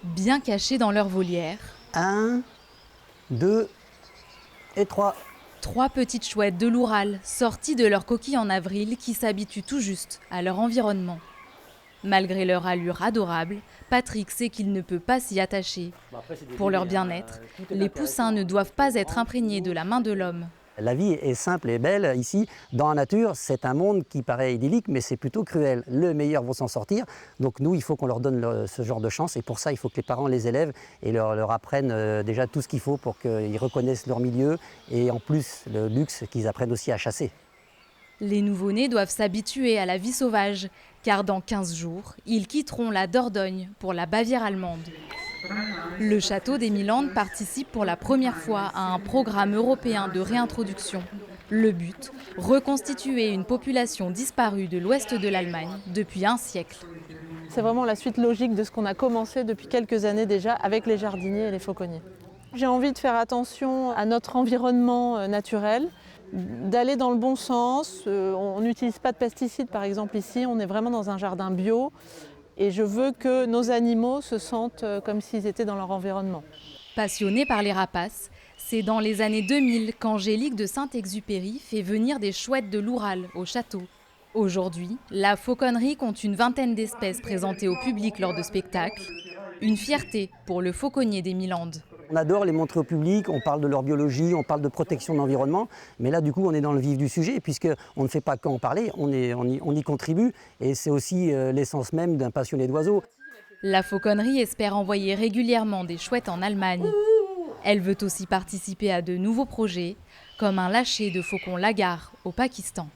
bien cachés dans leur volière. 1, 2 et 3. 3 petites chouettes de l'Oural, sorties de leur coquille en avril, qui s'habituent tout juste à leur environnement. Malgré leur allure adorable, Patrick sait qu'il ne peut pas s'y attacher. Pour leur bien-être, les poussins ne doivent pas être imprégnés de la main de l'homme. La vie est simple et belle ici. Dans la nature, c'est un monde qui paraît idyllique, mais c'est plutôt cruel. Le meilleur vont s'en sortir. Donc nous, il faut qu'on leur donne ce genre de chance. Et pour ça, il faut que les parents les élèvent et leur apprennent déjà tout ce qu'il faut pour qu'ils reconnaissent leur milieu. Et en plus, le luxe, qu'ils apprennent aussi à chasser. Les nouveau-nés doivent s'habituer à la vie sauvage, car dans 15 jours, ils quitteront la Dordogne pour la Bavière allemande. Le château d'Émilande participe pour la première fois à un programme européen de réintroduction. Le but, reconstituer une population disparue de l'ouest de l'Allemagne depuis un siècle. C'est vraiment la suite logique de ce qu'on a commencé depuis quelques années déjà avec les jardiniers et les fauconniers. J'ai envie de faire attention à notre environnement naturel, d'aller dans le bon sens. On n'utilise pas de pesticides par exemple ici, on est vraiment dans un jardin bio. Et je veux que nos animaux se sentent comme s'ils étaient dans leur environnement. Passionnée par les rapaces, c'est dans les années 2000 qu'Angélique de Saint-Exupéry fait venir des chouettes de l'Oural au château. Aujourd'hui, la fauconnerie compte une vingtaine d'espèces présentées au public lors de spectacles. Une fierté pour le fauconnier d'Émilande. On adore les montrer au public, on parle de leur biologie, on parle de protection de l'environnement, mais là du coup on est dans le vif du sujet puisqu'on ne fait pas qu'en parler, on y contribue et c'est aussi l'essence même d'un passionné d'oiseaux. La fauconnerie espère envoyer régulièrement des chouettes en Allemagne. Elle veut aussi participer à de nouveaux projets, comme un lâcher de faucons lagars au Pakistan.